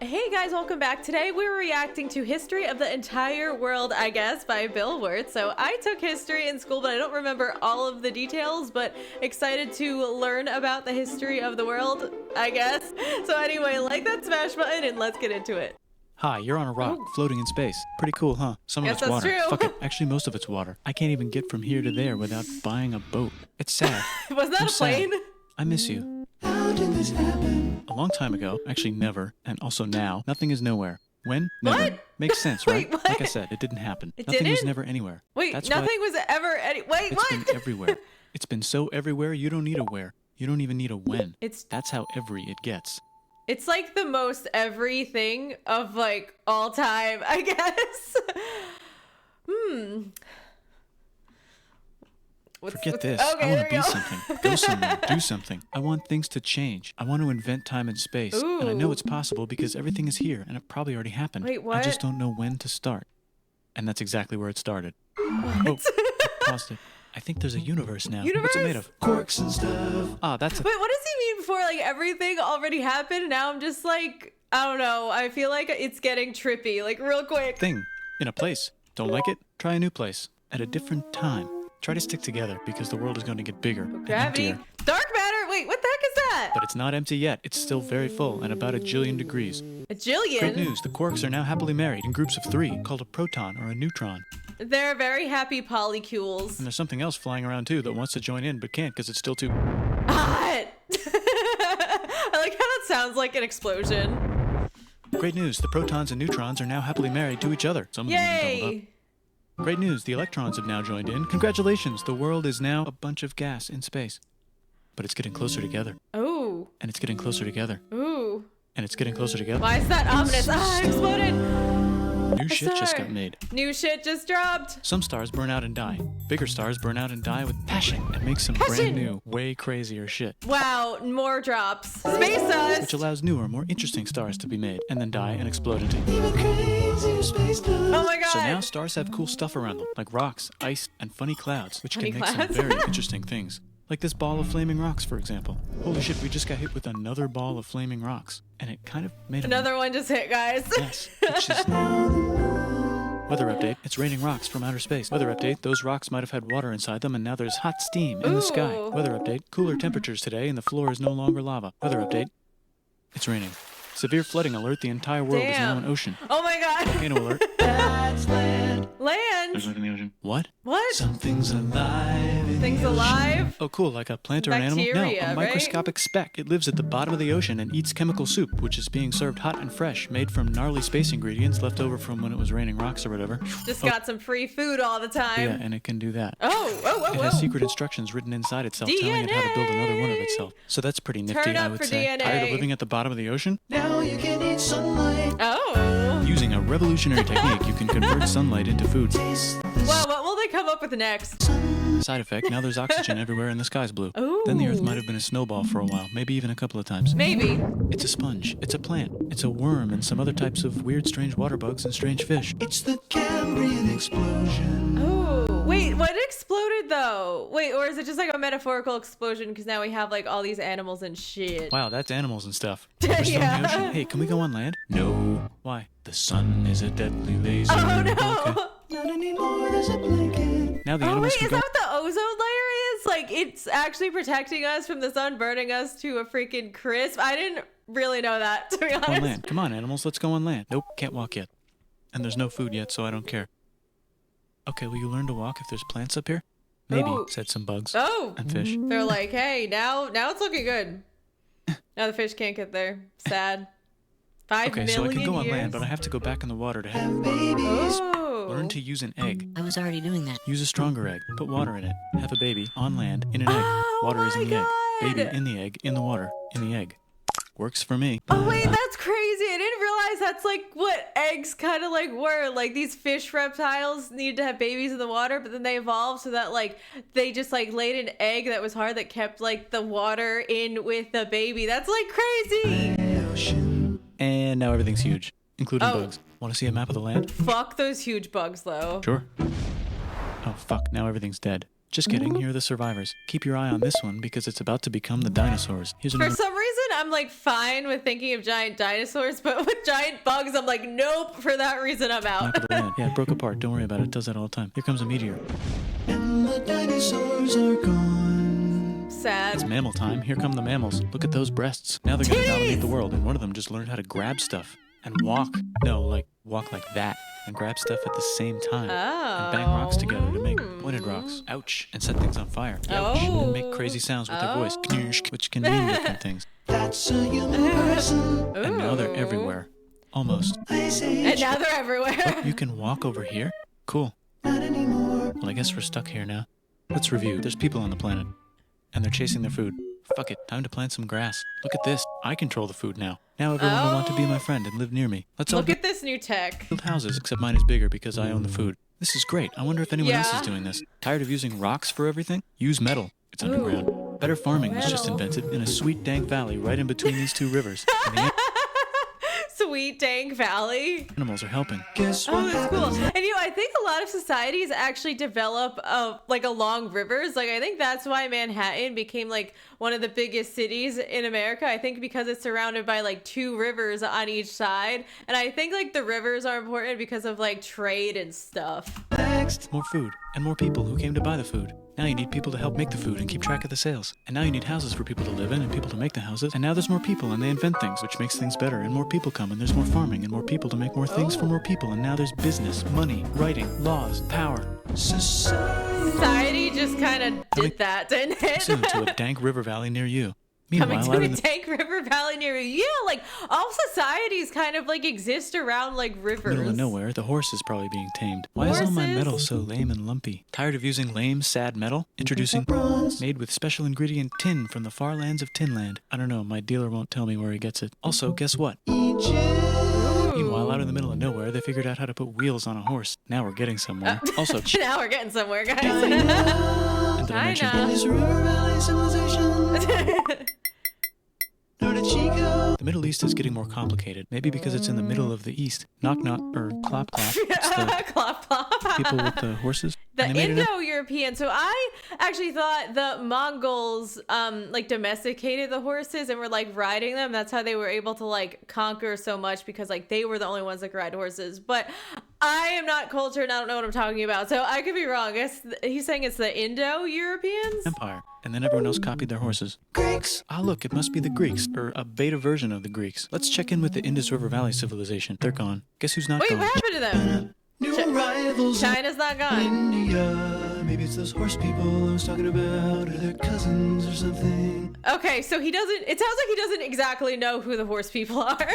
Hey guys, welcome back. Today we're reacting to History of the Entire World, I guess, by Bill Wurtz. So I took history in school, but I don't remember all of the details, but excited to learn about the history of the world, I guess. So anyway, like that smash button and let's get into it. Hi, you're on a rock, floating in space. Pretty cool, huh? Some of Guess it's that's water. true. Fuck it. Actually, most of it's water. I can't even get from here to there without buying a boat. It's sad. Was that I'm a plane? sad. I miss you. How did this happen? A long time ago, actually never, and also now, nothing is nowhere. When? Never. What? Makes sense, Wait, right? what? Like I said, it didn't happen. It Nothing was didn't? never anywhere. Wait, That's nothing why was ever wait, it's what? been everywhere. It's been so everywhere, you don't need a where. You don't even need a when. It's That's how every it gets. like the most everything of like all time, I guess. Forget this. Okay, I want there to we be go. something. Go somewhere. Do something. I want things to change. I want to invent time and space. And I know Ooh. it's possible because everything is here and it probably already happened. Wait, I just what? don't know when to start. And that's exactly where it started. Oh, I paused it. I think there's a universe now. What's it made of? Quarks and stuff. Ah, that's a... Wait, what does he mean before like everything already happened? And now I'm just like, I don't know. I feel like it's getting trippy, like real quick. thing. In a place. Don't like it? Try a new place. At a different time. Try to stick together because the world is going to get bigger and Gravity. emptier. Dark matter. Wait, what the heck is that? But it's not empty yet. It's still very full and about 1 jillion degrees. A jillion. Great news. The quarks are now happily married in groups of 3 called a proton or a neutron. They're very happy polycules. And there's something else flying around too that wants to join in but can't because it's still too... Hot. I like how that sounds like an explosion. Great news. The protons and neutrons are now happily married to each other. Some of them even doubled up. Yay. Great news. The electrons have now joined in. Congratulations. The world is now a bunch of gas in space. But it's getting closer together. Oh. And it's getting closer together. Ooh. And it's getting closer together. Why is that ominous? Ah, it exploded. New shit just Star. got made. New shit just dropped. Some stars burn out and die. Bigger stars burn out and die with passion and make some Passion. brand new, way crazier shit. Wow, more drops. Space dust. Which allows newer, more interesting stars to be made and then die and explode into. Even crazier space dust. Oh my god. So now stars have cool stuff around them, like rocks, ice, and funny clouds, which Funny can make clouds? some very interesting things. Like this ball of flaming rocks, for example. Holy shit, we just got hit with another ball of flaming rocks. And it kind of made Another one just hit, guys. a mess. Which is... Weather update, it's raining rocks from outer space. Weather update, those rocks might have had water inside them and now there's hot steam in the sky. Ooh. Weather update, cooler temperatures today and the floor is no longer lava. Weather update, it's raining. Severe flooding alert, the entire world is now Damn. an ocean. Oh my god. Volcano alert. That's land. Land. There's nothing in the ocean. What? What? Something's alive in Things the ocean. alive? Oh, cool, like a plant or an animal? No, Bacteria, a right? microscopic speck. It lives at the bottom of the ocean and eats chemical soup, which is being served hot and fresh, made from gnarly space ingredients left over from when it was raining rocks or whatever. Just got some free food all the time. Yeah, and it can do that. Oh. It has secret instructions written inside itself telling it how to build another one of itself. So that's pretty nifty, Turn I up would for say. DNA. Tired of living at the bottom of the ocean? Now you can eat sunlight. Oh. Using a revolutionary technique, you can convert sunlight into food. Taste the Well, what will they come up with next? Side effect, now there's oxygen everywhere and the sky's blue. Ooh. Then the Earth might have been a snowball for a while, maybe even a couple of times. Maybe. It's a sponge, it's a plant, it's a worm and some other types of weird, strange water bugs and strange fish. It's the Cambrian explosion. Oh. Wait, what exploded though? Wait, or is it just like a metaphorical explosion because now we have like all these animals and shit? Wow, that's animals and stuff. We're still in Yeah. the ocean. Hey, can we go on land? No. Why? The sun is a deadly laser. Oh no. Okay. Not anymore, there's a blanket. Now the Oh animals wait, can is go. that what the ozone layer is? Like it's actually protecting us from the sun burning us to a freaking crisp? I didn't really know that, to be On honest. land. Come on, animals, let's go on land. Nope, can't walk yet. And there's no food yet, so I don't care. Okay, will you learn to walk if there's plants up here? Maybe, Ooh. said some bugs. Oh. And fish. They're like, hey, now it's looking good. Now the fish can't get there. Sad. 5 Okay, million so I can go on years. land, but I have to go back in the water to have... Have babies. Oh. Learn to use an egg. I was already doing that. Use a stronger egg. Put water in it. Have a baby on land in an egg. Oh Water is in my the egg. God. Baby in the egg, in the water, in the egg. Works for me. Oh wait, that's crazy. I didn't realize that's like what eggs kind of like were. Like these fish reptiles needed to have babies in the water, but then they evolved so that like they just like laid an egg that was hard that kept like the water in with the baby. That's like crazy. Ocean. And now everything's huge, including Oh. bugs. Want to see a map of the land? Fuck those huge bugs though. Sure. Oh, fuck. Now everything's dead. Just kidding, here are the survivors. Keep your eye on this one because it's about to become the dinosaurs. Here's For another. some reason, I'm like fine with thinking of giant dinosaurs, but with giant bugs, I'm like, nope. For that reason, I'm out. Knock of the land. Yeah, it broke apart. Don't worry about it. It does that all the time. Here comes a meteor. And the dinosaurs are gone. It's Sad. mammal time. Here come the mammals. Look at those breasts. Now they're going to dominate the world, and one of them just learned how to grab stuff and walk. No, like walk like that and grab stuff at the same time. And bang rocks together to make pointed rocks. Ouch. And set things on fire. Ouch. And make crazy sounds with their voice. Knirsch, which can mean different things. That's a human person. And now they're everywhere. Almost. Ice And Age, now they're everywhere. You can walk over here? Cool. not anymore. Well, I guess we're stuck here now. Let's review. There's people on the planet. And they're chasing their food. Fuck it. Time to plant some grass. Look at this. I control the food now. Now everyone will want to be my friend and live near me. Let's all Look at this new tech. build houses, except mine is bigger because I own the food. This is great. I wonder if anyone else Yeah. is doing this. Tired of using rocks for everything? Use metal. It's underground. Better farming was just Metal. invented in a sweet dank valley right in between these two rivers. And the Sweet Dank Valley. animals are helping. Guess Oh, what that's cool. happens? And I think a lot of societies actually develop like along rivers. Like I think that's why Manhattan became like one of the biggest cities in America. I think because it's surrounded by like two rivers on each side. And I think like the rivers are important because of like trade and stuff. Next. More food and more people who came to buy the food. Now you need people to help make the food and keep track of the sales. And now you need houses for people to live in and people to make the houses. And now there's more people and they invent things, which makes things better. And more people come and there's more farming and more people to make more things for more people. And now there's business, money, writing, laws, power. Society just kind of did that, didn't it? Soon to a dank river valley near you. Coming Meanwhile, to out a in the dank river valley near you. Yeah, like all societies kind of like exist around like rivers. middle of nowhere, the horse is probably being tamed. Why is all my Horses? metal so lame and lumpy? Tired of using lame, sad metal? Introducing Bronze. made with special ingredient tin from the far lands of Tinland. I don't know, my dealer won't tell me where he gets it. Also, guess what? Meanwhile, out in the middle of nowhere, they figured out how to put wheels on a horse. Now we're getting somewhere. Also, Now we're getting somewhere, guys. and did I mention China. Is River Valley civilization? Norte Chico. the Middle East is getting more complicated? Maybe because it's in the middle of the East. Knock knock, or clop clop. It's the Clop clop. people with the horses. The And they made it up. Indo-European. So I actually thought the Mongols like domesticated the horses and were like riding them. That's how they were able to like conquer so much because like they were the only ones that could ride horses. But I am not cultured and I don't know what I'm talking about. So I could be wrong. I guess he's saying it's the Indo-Europeans. Empire. And then everyone else copied their horses. Greeks. Ah, look, it must be the Greeks, or a beta version of the Greeks. Let's check in with the Indus River Valley civilization. They're gone. Guess who's not Wait, gone? what happened to them? New Chi- arrivals in China's not gone. India. Maybe it's those horse people I was talking about, or their cousins or something. Okay, so he doesn't, it sounds like he doesn't exactly know who the horse people are.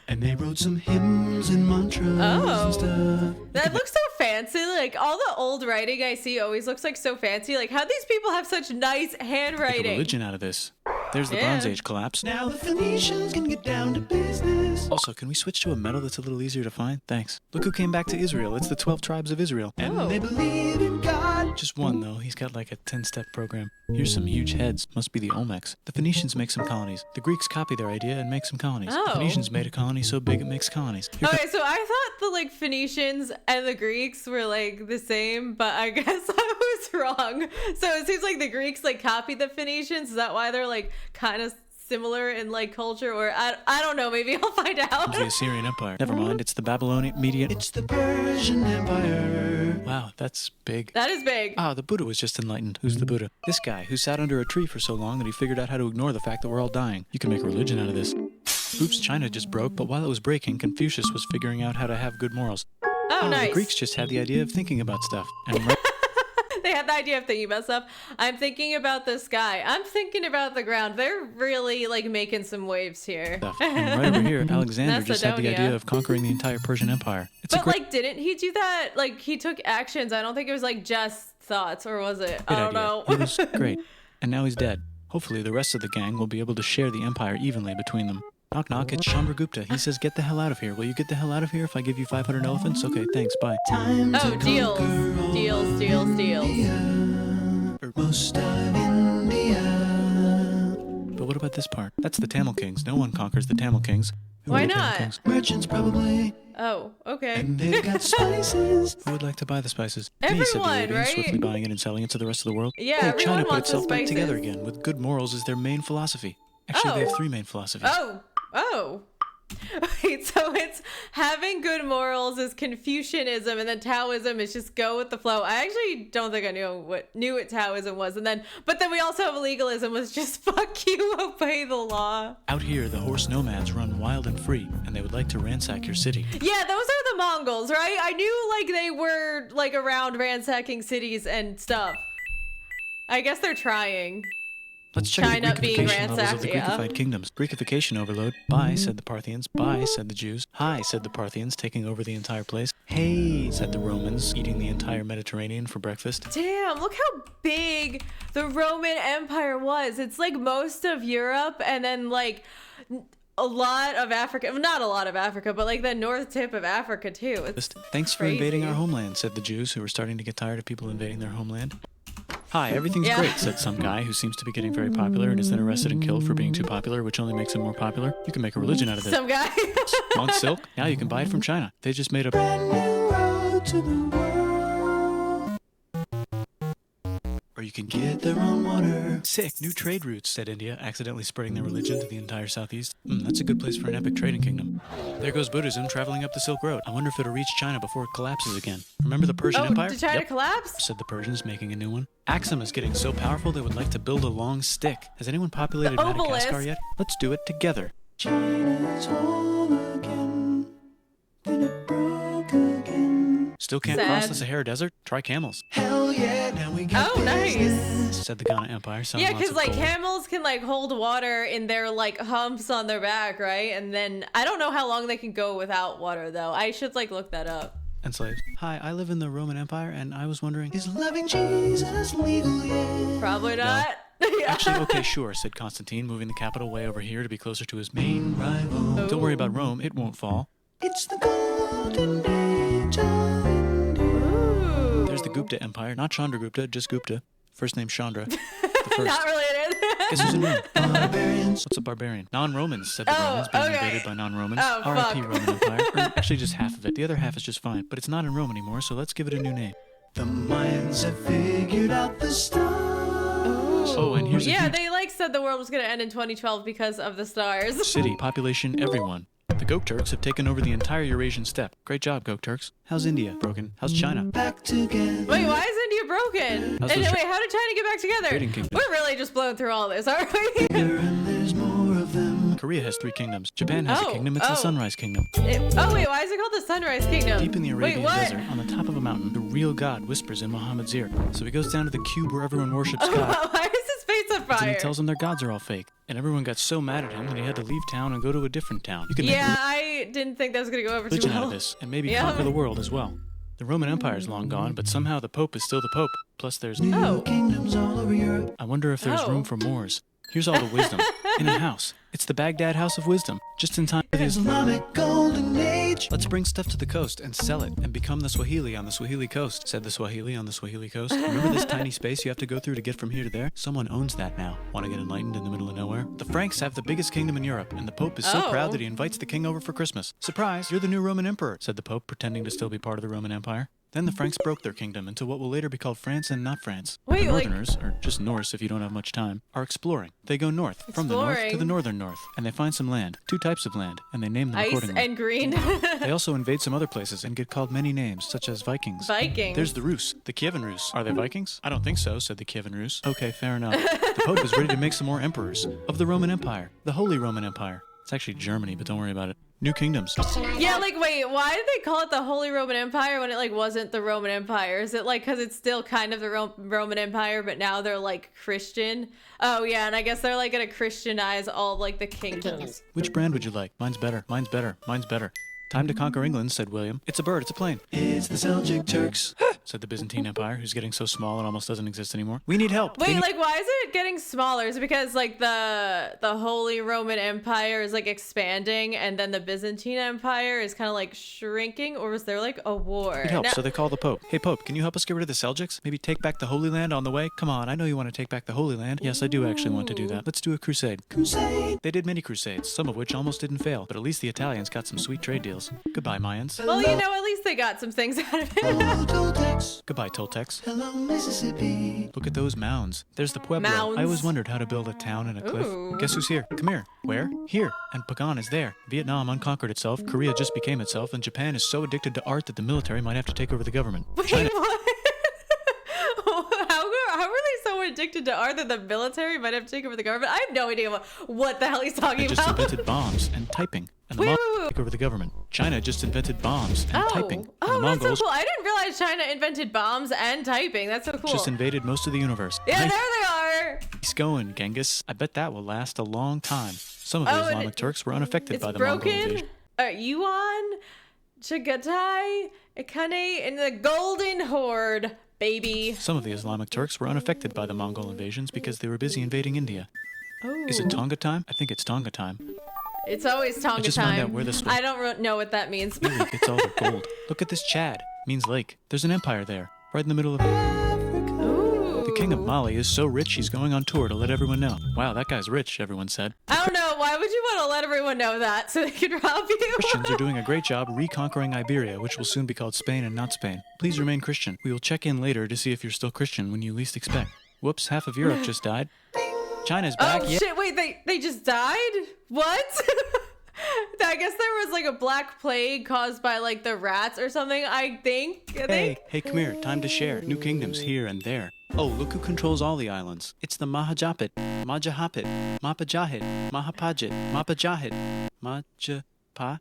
And they wrote some hymns and mantras Oh. and stuff. That looks so fancy. Like all the old writing I see always looks like so fancy. Like how these people have such nice Make a handwriting. religion out of this. There's the Yeah. Bronze Age collapse. Now the Phoenicians can get down to business. Also, can we switch to a metal that's a little easier to find? Thanks. Look who came back to Israel. It's the 12 tribes of Israel. And Oh. They believe in God. just one, though. He's got like a 10-step program. Here's some huge heads. Must be the Olmecs. The Phoenicians make some colonies. The Greeks copy their idea and make some colonies. Oh. The Phoenicians made a colony so big it makes colonies. Here Okay, so I thought the like Phoenicians and the Greeks were like the same, but I guess I was wrong. So it seems like the Greeks like copied the Phoenicians. Is that why they're like kind of similar in like culture? Or I don't know. Maybe I'll find out. comes the Assyrian Empire. Never mind, it's the Babylonian Median. It's the Persian Empire. Wow, that's big. That is big. Ah, the Buddha was just enlightened. Who's the Buddha? This guy who sat under a tree for so long that he figured out how to ignore the fact that we're all dying. You can make a religion out of this. Oops, China just broke, but while it was breaking, Confucius was figuring out how to have good morals. Oh, nice. The Greeks just had the idea of thinking about stuff. And They had the idea of thinking about stuff. I'm thinking about the sky. I'm thinking about the ground. They're really like making some waves here. stuff. And right over here, Alexander just had the Macedonia. idea of conquering the entire Persian Empire. It's a But great like, didn't he do that? Like, he took actions. I don't think it was like just thoughts, or was it? I don't idea. know. It was great. And now he's dead. Hopefully the rest of the gang will be able to share the empire evenly between them. Knock knock, it's Chandragupta. He says, get the hell out of here. Will you get the hell out of here if I give you 500 elephants? Okay, thanks, bye. Time Oh, to deals. conquer all Deals, deals, deals. most of India. But what about this part? That's the Tamil Kings. No one conquers the Tamil Kings. Who Why are the Tamil not? Kings? Merchants probably. Oh, okay. And they've got spices. Who would like to buy the spices? Everyone, Me, said the Arabian, right? swiftly buying it and selling it to the rest of the world. Yeah, Oh, everyone China put wants the itself back together spices. again, with good morals as their main philosophy. Actually, they have Oh. 3 main philosophies. Oh. Wait, so it's having good morals is Confucianism, and then Taoism is just go with the flow. I actually don't think I knew what Taoism was, but then we also have legalism, was just fuck you, obey the law. Out here, the horse nomads run wild and free, and they would like to ransack your city. Yeah, those are the Mongols, right? I knew like they were like around ransacking cities and stuff. I guess they're trying. Let's check China the being Greekification levels of the ransacked, Greekified kingdoms. Greekification overload. Bye, said the Parthians. Bye, said the Jews. Hi, said the Parthians, taking over the entire place. Hey, said the Romans, eating the entire Mediterranean for breakfast. Damn, look how big the Roman Empire was. It's like most of Europe and then like a lot of Africa. Not a lot of Africa, but like the north tip of Africa too. It's Thanks for crazy. invading our homeland, said the Jews, who were starting to get tired of people invading their homeland. Hi, everything's Yeah. great, said some guy who seems to be getting very popular and is then arrested and killed for being too popular, which only makes him more popular. You can make a religion out of this. Some guy. Want silk? Now you can buy it from China. They just made a Brand new road to the world. or you can Get their own water. Sick, new trade routes, said India, accidentally spreading their religion to the entire southeast. That's a good place for an epic trading kingdom. There goes Buddhism traveling up the Silk Road. I wonder if it'll reach China before it collapses again. Remember the Persian Oh, Empire? did China Yep, collapse? said the Persians, making a new one. Axum is getting so powerful they would like to build a long stick. Has anyone populated The Madagascar obelisk. yet? Let's do it together. China's whole again. Then it broke again. Still can't cross Sad. the Sahara Desert? Try camels, Hell yeah, now we got Oh, nice. business. said the Ghana Empire, selling Yeah, lots because of like gold. camels can like hold water in their like humps on their back, right? And then I don't know how long they can go without water though. I should like look that up. And slaves. Hi, I live in the Roman Empire, and I was wondering... Is loving Jesus legal yet? Probably not. Yeah. Actually, okay, sure, said Constantine, moving the capital way over here to be closer to his main Rival. Don't worry about Rome, it won't fall. It's the golden age of India. Ooh. There's the Gupta Empire, not Chandragupta, just Gupta. First name Chandra. The first. Not related. Guess who's in Rome? Barbarians. What's a barbarian? Non-Romans, said the Oh, Romans, being okay. invaded by non-Romans. Oh, R.I.P. fuck. Roman Empire. Or actually, just half of it. The other half is just fine, but it's not in Rome anymore, so let's give it a new name. The Mayans have figured out the stars. Oh, and here's a Yeah, huge they like said the world was gonna end in 2012 because of the stars. city, population, everyone. The Gok Turks have taken over the entire Eurasian steppe. Great job, Gok Turks. How's India? Broken. How's China? Back together. Wait, why is India broken? How's And the wait, how did China get back together? Trading kingdom. We're really just blowing through all this, aren't we? And there's more of them. Korea has 3 kingdoms. Japan has Oh, a kingdom. It's the oh. Sunrise Kingdom. Oh wait, why is it called the Sunrise Kingdom? Deep in the Arabian wait, what? desert, on the top of a mountain, the real God whispers in Muhammad's ear. So he goes down to the cube where everyone worships God. Why is his face on And fire? he tells them their gods are all fake. And everyone got so mad at him that he had to leave town and go to a different town. You can make Yeah, a I didn't think that was gonna go over too religion well. out of this, and maybe Yeah. conquer the world as well. The Roman Empire is long gone, but somehow the Pope is still the Pope. Plus there's... New Oh. kingdoms all over Europe. I wonder if there's Oh. room for Moors. Here's all the wisdom. In a house. It's the Baghdad House of Wisdom. Just in time for the Islamic golden age. Let's bring stuff to the coast and sell it and become the Swahili on the Swahili coast, said the Swahili on the Swahili coast. Remember this tiny space you have to go through to get from here to there? Someone owns that now. Want to get enlightened in the middle of nowhere? The Franks have the biggest kingdom in Europe, and the Pope is so Oh. proud that he invites the king over for Christmas. Surprise, you're the new Roman emperor, said the Pope, pretending to still be part of the Roman Empire. Then the Franks broke their kingdom into what will later be called France and not France. Wait, the like- Northerners, or just Norse if you don't have much time, are exploring. They go north, from the north to Exploring. the northern north, and they find some land, 2 types of land, and they name them Ice accordingly. and green. They also invade some other places and get called many names, such as Vikings. Vikings. There's the Rus, the Kievan Rus. Are they Vikings? I don't think so, said the Kievan Rus. Okay, fair enough. The Pope is ready to make some more emperors of the Roman Empire, the Holy Roman Empire. It's actually Germany, but don't worry about it. New kingdoms. Yeah, like wait, why did they call it the Holy Roman Empire when it like wasn't the Roman Empire? Is it like because it's still kind of the Roman Empire, but now they're like Christian? Oh yeah, and I guess they're like gonna Christianize all of, like the kingdoms. Which brand would you like? Mine's better. Mine's better. Mine's better. Time to conquer England, said William. It's a bird. It's a plane, It's the Seljuk Turks. said the Byzantine Empire, who's getting so small it almost doesn't exist anymore. We need help. They Wait, need- like why is it getting smaller? Is it because like the Holy Roman Empire is like expanding and then the Byzantine Empire is kind of like shrinking, or was there like a war? Need help, Now- so they call the Pope. Hey, Pope, can you help us get rid of the Seljuks? Maybe take back the Holy Land on the way? Come on, I know you want to take back the Holy Land. Yes, I do actually want to do that. Let's do a crusade. Crusade. They did many crusades, some of which almost didn't fail, but at least the Italians got some sweet trade deals. materials. Goodbye, Mayans. Well, you know, at least they got some things out of it. Hello, Toltecs. Goodbye, Toltecs. Hello, Mississippi. Look at those mounds. There's the Pueblo. Mounds. I always wondered how to build a town in a cliff. Ooh. Guess who's here? Come here. Where? Here. And Pagan is there. Vietnam unconquered itself. Korea just became itself. And Japan is so addicted to art that the military might have to take over the government. Wait, China. what? How are they so addicted to art that the military might have to take over the government? I have no idea what the hell he's talking They just about. invented bombs and typing. And the Wait, Mongols wait, wait. take over the government. China just invented bombs and typing. And Oh, the that's so Mongols cool. I didn't realize China invented bombs and typing. That's so cool. just invaded most of the universe. Yeah, Nice. there they are. Nice going, Genghis. I bet that will last a long time. Some of the Oh, and Islamic Turks were unaffected It's by the Mongol broken. invasion. Yuan, Chagatai, Ikane, and the Golden Horde, baby. Some of the Islamic Turks were unaffected by the Mongol invasions because they were busy invading India. Oh. Is it Tonga time? I think it's Tonga time. It's always Tonga I just time. found out where this was. I don't know what that means. Really gets all the gold. Look at this Chad. Means lake. There's an empire there, right in the middle of it. Ooh. The king of Mali is so rich he's going on tour to let everyone know. Wow, that guy's rich, everyone said. I don't know. Why would you want to let everyone know that so they could rob you? Christians are doing a great job reconquering Iberia, which will soon be called Spain and not Spain. Please remain Christian. We will check in later to see if you're still Christian when you least expect. Whoops, half of Europe just died. China's back. Oh Yeah. shit! Wait, they just died? What? I guess there was like a black plague caused by like the rats or something. I think. Hey, come here. Time to share. New kingdoms here and there. Oh, look who controls all the islands. It's the Mahajapit, Majahapit, Mapajahit, Mahapajit, Mapajahit, Majapahit.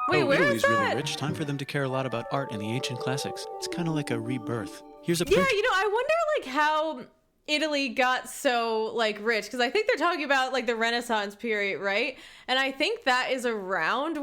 Wait, Oh, where is Italy's that? really rich. Time for them to care a lot about art and the ancient classics. It's kind of like a rebirth. Here's a Yeah, print. you know, I wonder like how Italy got so like rich, because I think they're talking about like the Renaissance period, right? And I think that is around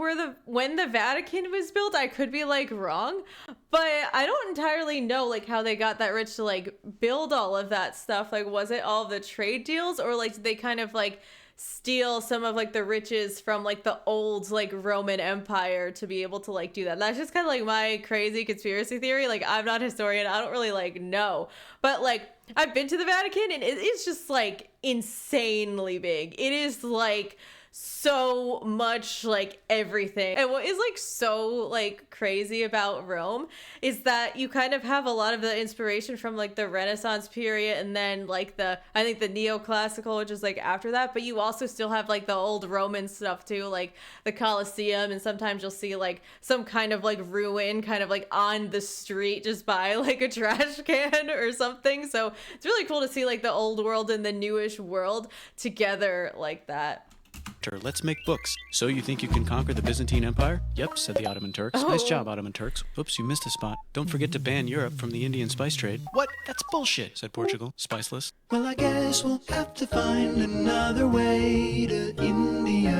when the Vatican was built. I could be like wrong, but I don't entirely know like how they got that rich to like build all of that stuff. Like, was it all the trade deals, or like did they kind of like steal some of like the riches from like the old like Roman Empire to be able to like do that? That's just kind of like my crazy conspiracy theory. Like, I'm not a historian, I don't really like know, but like I've been to the Vatican and it's just like insanely big. It is like so much like everything. And what is like so like crazy about Rome is that you kind of have a lot of the inspiration from like the Renaissance period, and then like I think the neoclassical, which is like after that, but you also still have like the old Roman stuff too, like the Colosseum, and sometimes you'll see like some kind of like ruin kind of like on the street just by like a trash can or something. So it's really cool to see like the old world and the newish world together like that. Let's make books. So you think you can conquer the Byzantine Empire? Yep, said the Ottoman Turks. Nice Oh. job, Ottoman Turks. Oops, you missed a spot. Don't forget to ban Europe from the Indian spice trade. What? That's bullshit, said Portugal. Spiceless. Well, I guess we'll have to find another way to India.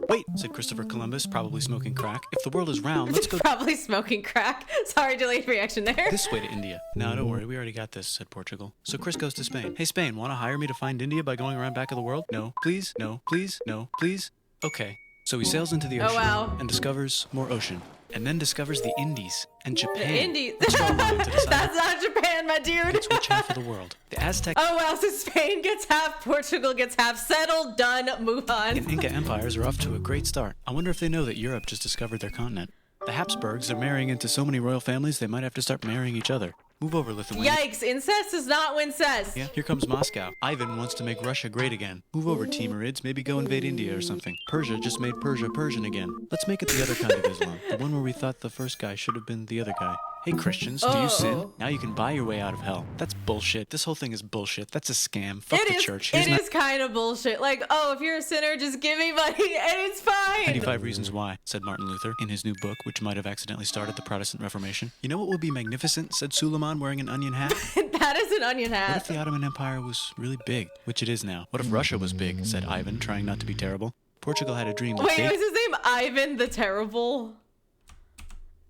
Wait, said Christopher Columbus, probably smoking crack. If the world is round, let's go Probably smoking crack. Sorry, delayed reaction there. this way to India. No, don't worry, we already got this, said Portugal. So Chris goes to Spain. Hey, Spain, want to hire me to find India by going around back of the world? No, please, no, please, no, please. Okay. So he sails into the Oh, ocean wow. and discovers more ocean. And then discovers the Indies and Japan. The Indies. Let's draw a line to decide That's not Japan, my dude. it's which half of the world. The Aztec Oh wow, so Spain gets half, Portugal gets half. Settled, done, move on. and Inca empires are off to a great start. I wonder if they know that Europe just discovered their continent. The Habsburgs are marrying into so many royal families they might have to start marrying each other. Move over, Lithuania. Yikes, incest is not wincest. Yeah, here comes Moscow. Ivan wants to make Russia great again. Move over, Timurids. Maybe go invade India or something. Persia just made Persia Persian again. Let's make it the other kind of Islam. The one where we thought the first guy should have been the other guy. Hey, Christians, do you sin? Oh. Now you can buy your way out of hell. That's bullshit. This whole thing is bullshit. That's a scam. Fuck the church. It Here's is kind of bullshit. Like, oh, if you're a sinner, just give me money and it's fine. 95 Reasons Why, said Martin Luther in his new book, which might have accidentally started the Protestant Reformation. You know what would be magnificent, said Suleiman wearing an onion hat? That is an onion What hat. if the Ottoman Empire was really big, which it is now? What if Russia was big, said Ivan, trying not to be terrible. Portugal had a dream that Wait, they... was his name Ivan the Terrible?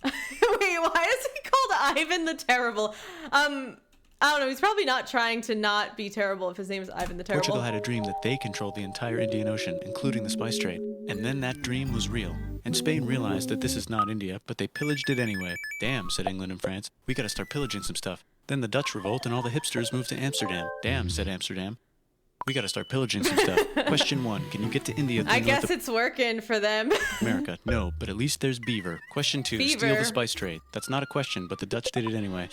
Wait, why is he called Ivan the Terrible? I don't know. He's probably not trying to not be terrible if his name is Ivan the Terrible. Portugal had a dream that they controlled the entire Indian Ocean, including the spice trade. And then that dream was real. And Spain realized that this is not India, but they pillaged it anyway. Damn, said England and France. We gotta start pillaging some stuff. Then the Dutch revolt and all the hipsters moved to Amsterdam. Damn, said Amsterdam. We gotta start pillaging some stuff. Question 1. Can you get to India? I guess it's working for them. America. No, but at least there's beaver. Question 2. Beaver. Steal the spice trade. That's not a question, but the Dutch did it anyway.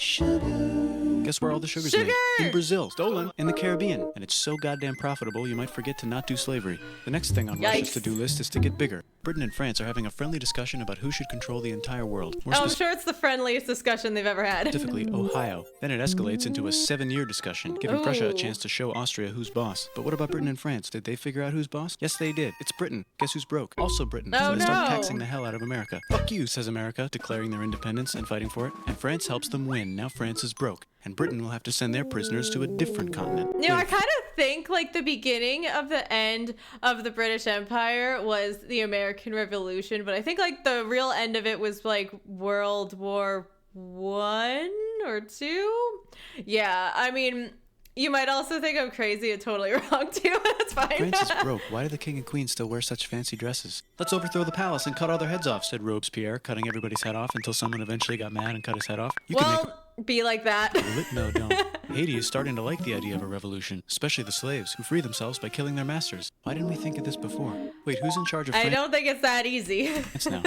Guess where all the sugar's Sugar! made? In Brazil. Stolen. In the Caribbean. And it's so goddamn profitable, you might forget to not do slavery. The next thing on Russia's Yikes. to-do list is to get bigger. Britain and France are having a friendly discussion about who should control the entire world. More Oh, I'm sure it's the friendliest discussion they've ever had. specifically, Ohio. Then it escalates into a 7-year discussion, giving Prussia a chance to show Austria who's boss. But what about Britain and France? Did they figure out who's boss? Yes, they did. It's Britain. Guess who's broke? Also Britain. So Oh, they start no. taxing the hell out of America. Fuck you, says America, declaring their independence and fighting for it. And France helps them win. Now France is broke. And Britain will have to send their prisoners to a different continent. You know, I Wait, kind of think like the beginning of the end of the British Empire was the American Revolution, but I think like the real end of it was like World War One or Two. Yeah, I mean, you might also think I'm crazy and totally wrong too. That's fine. France is broke. Why do the king and queen still wear such fancy dresses? Let's overthrow the palace and cut all their heads off, said Robespierre, cutting everybody's head off until someone eventually got mad and cut his head off. You can make Well, be like that. No, don't. Haiti is starting to like the idea of a revolution, especially the slaves, who free themselves by killing their masters. Why didn't we think of this before? Wait, who's in charge of I France don't think it's that easy. now?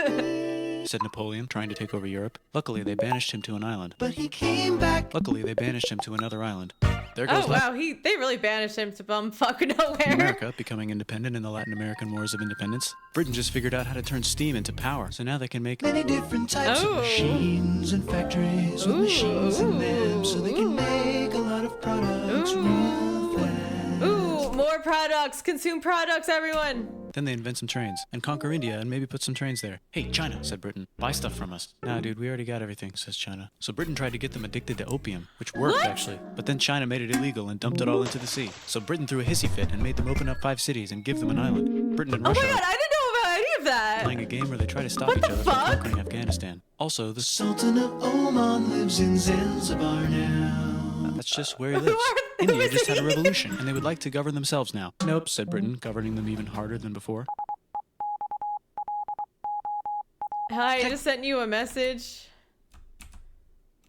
Said Napoleon, trying to take over Europe. Luckily, they banished him to an island. But he came back. Luckily, they banished him to another island. There goes Oh wow, they really banished him to bumfuck nowhere. America, becoming independent in the Latin American Wars of Independence. Britain just figured out how to turn steam into power, so now they can make Many different types Oh. of machines and factories with machines in them, so they can make a lot of products real fast. Ooh, more products, consume products, everyone. Then they invent some trains and conquer India and maybe put some trains there. Hey, China, said Britain, buy stuff from us. Nah, dude, we already got everything, says China. So Britain tried to get them addicted to opium, which worked What? actually. But then China made it illegal and dumped it all into the sea. So Britain threw a hissy fit and made them open up 5 cities and give them an island. Britain and Oh Russia my god, I didn't know about any of that. are playing a game where they try to stop What each the other from fuck? conquering Afghanistan. Also, the Sultan of Oman lives in Zanzibar now. that's just where he lives. who India is just had a he? revolution and they would like to govern themselves now. Nope, said Britain, governing them even harder than before. Hi, I just sent you a message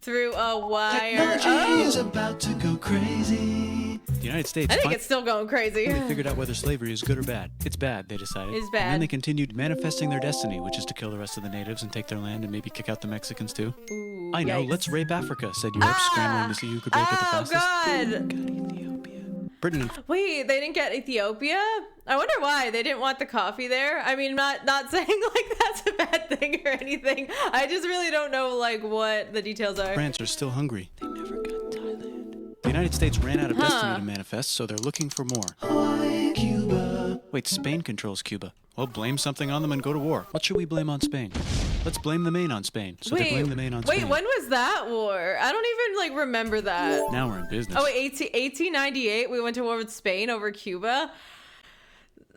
through a wire. Technology is Oh, about to go crazy. The United States I think it's still going crazy. They figured out whether slavery is good or bad. It's bad, they decided. It's And bad. then they continued manifesting their destiny, which is to kill the rest of the natives and take their land and maybe kick out the Mexicans too. Ooh, I know, yikes. let's rape Africa, said Europe, scrambling to see who could rape it the Oh fastest. god. Britain and Wait, they didn't get Ethiopia? I wonder why. They didn't want the coffee there. I mean, not saying like that's a bad thing or anything. I just really don't know like what the details are. France are still hungry. They never got Thailand. The United States ran out of destiny to manifest, so they're looking for more. Hawaii, Cuba. Wait, Spain controls Cuba. Well, blame something on them and go to war. What should we blame on Spain? Let's blame the Maine on Spain. So they blame the Maine on Spain. Wait, when was that war? I don't even like remember that. Now we're in business. Oh, wait, 1898, we went to war with Spain over Cuba.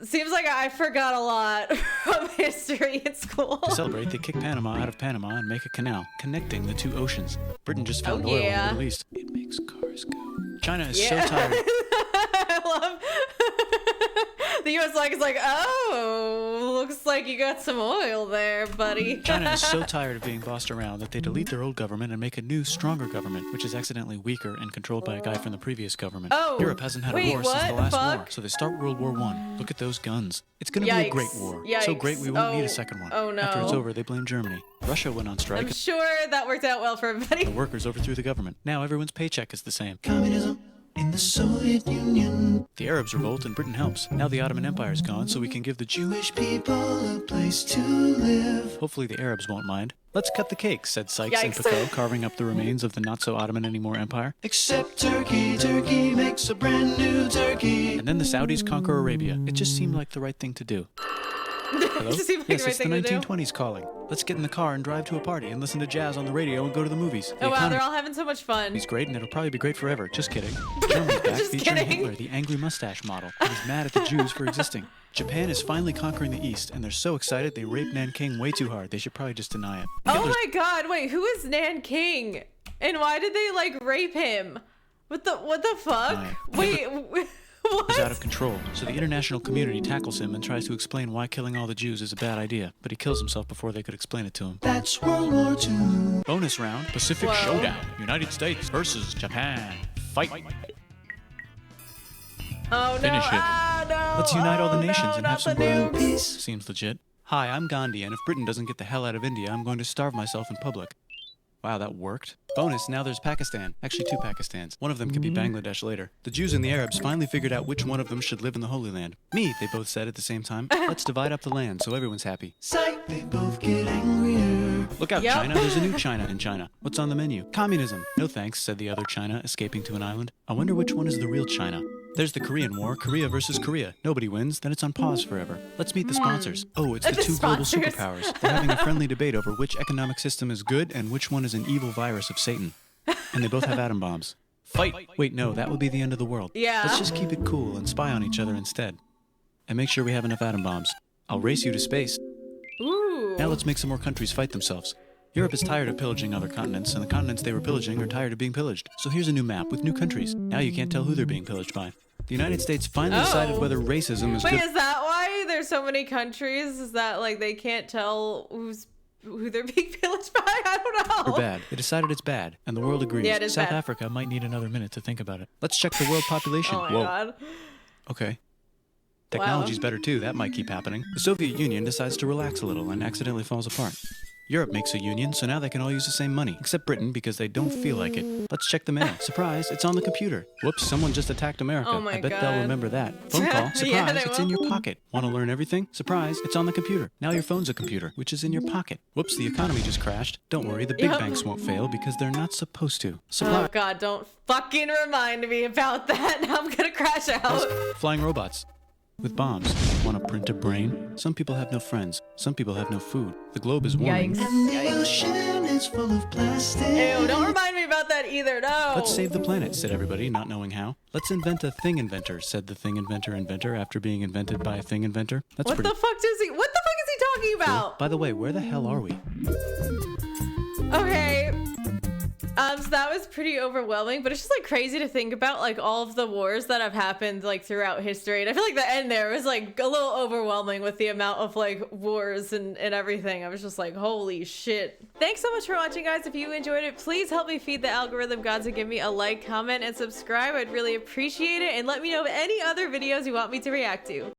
Seems like I forgot a lot from history in school. To celebrate, they kick Panama out of Panama and make a canal, connecting the 2 oceans. Britain just found Oh, oil in yeah. the Middle East. It makes cars go. China is Yeah. so tired. I love the U.S. flag is like, oh, looks like you got some oil there, buddy. China is so tired of being bossed around that they delete their old government and make a new, stronger government, which is accidentally weaker and controlled by a guy from the previous government. Oh, Europe hasn't had wait, a war since the what? last Fuck? war, so they start World War I. Look at those guns. It's gonna be a great Yikes. war. Yikes. So great we won't need Oh. a second one. Oh, no. After it's over, they blame Germany. Russia went on strike. I'm sure that worked out well for everybody. The workers overthrew the government. Now everyone's paycheck is the same. Communism in the Soviet Union. The Arabs revolt and Britain helps. Now the Ottoman Empire's gone, so we can give the Jewish people a place to live. Hopefully the Arabs won't mind. Let's cut the cake, said Sykes and Yikes. Picot, carving up the remains of the not-so-Ottoman anymore empire. Except Turkey. Turkey makes a brand new turkey. And then the Saudis conquer Arabia. It just seemed like the right thing to do. Hello? Just seemed like Yes, the right it's the thing to do. 1920s calling. Let's get in the car and drive to a party and listen to jazz on the radio and go to the movies. The Oh wow, economy- they're all having so much fun. He's great, and it'll probably be great forever. Just kidding. Germany's back, Just featuring kidding. Hitler, the angry mustache model. And he's mad at the Jews for existing. Japan is finally conquering the East, and they're so excited they raped Nanking way too hard. They should probably just deny it. Oh Hitler's my god, wait, who is Nanking? And why did they like rape him? What the fuck? Right. Wait, is out of what? control, so the international community tackles him and tries to explain why killing all the Jews is a bad idea, but he kills himself before they could explain it to him. That's World War II. Bonus round, Pacific Whoa. Showdown. United States versus Japan. Fight. Oh no. Finish it. Ah, no. Let's unite all the Oh, nations no, and not have some the world nukes. peace. Seems legit. Hi, I'm Gandhi, and if Britain doesn't get the hell out of India, I'm going to starve myself in public. Wow, that worked. Bonus, now there's Pakistan. Actually, 2 Pakistans. One of them could be Bangladesh later. The Jews and the Arabs finally figured out which one of them should live in the Holy Land. Me, they both said at the same time. Let's divide up the land so everyone's happy. Psych, they both get angrier. Look out, Yep. China. There's a new China in China. What's on the menu? Communism. No thanks, said the other China, escaping to an island. I wonder which one is the real China. There's the Korean War, Korea versus Korea. Nobody wins, then it's on pause forever. Let's meet the sponsors. Oh, it's the The 2 global sponsors. superpowers. They're having a friendly debate over which economic system is good and which one is an evil virus of Satan. And they both have atom bombs. Fight! Wait, no, that would be the end of the world. Yeah. Let's just keep it cool and spy on each other instead. And make sure we have enough atom bombs. I'll race you to space. Ooh. Now let's make some more countries fight themselves. Europe is tired of pillaging other continents, and the continents they were pillaging are tired of being pillaged. So here's a new map with new countries. Now you can't tell who they're being pillaged by. The United States finally decided Oh. whether racism is Wait, good. is that why there's so many countries? Is that like they can't tell who they're being pillaged by? I don't know. Or bad. They decided it's bad, and the world agrees. Yeah, it is South bad. Africa might need another minute to think about it. Let's check the world population. Oh my Whoa. god. Okay. Technology's better too. That might keep happening. The Soviet Union decides to relax a little and accidentally falls apart. Europe makes a union, so now they can all use the same money, except Britain because they don't feel like it. Let's check the mail. Surprise, it's on the computer. Whoops, someone just attacked America. Oh my I bet God. they'll remember that. Phone call. Surprise, Yeah, they it's in will. your pocket. Want to learn everything? Surprise, it's on the computer. Now your phone's a computer, which is in your pocket. Whoops, the economy just crashed. Don't worry, the big Yep. banks won't fail because they're not supposed to. Oh Surprise. god, don't fucking remind me about that. Now I'm gonna crash out. Flying robots. With bombs. Want to print a brain? Some people have no friends. Some people have no food. The globe is warming. Yikes. And the Yikes. ocean is full of plastic. Ew, don't remind me about that either, no. Let's save the planet, said everybody, not knowing how. Let's invent a thing inventor, said the thing inventor after being invented by a thing inventor. That's What pretty the fuck is he talking cool. about? By the way, where the hell are we? Okay. So that was pretty overwhelming, but it's just like crazy to think about like all of the wars that have happened like throughout history. And I feel like the end there was like a little overwhelming with the amount of like wars and everything. I was just like, holy shit. Thanks so much for watching, guys. If you enjoyed it, please help me feed the algorithm gods and give me a like, comment, and subscribe. I'd really appreciate it. And let me know of any other videos you want me to react to.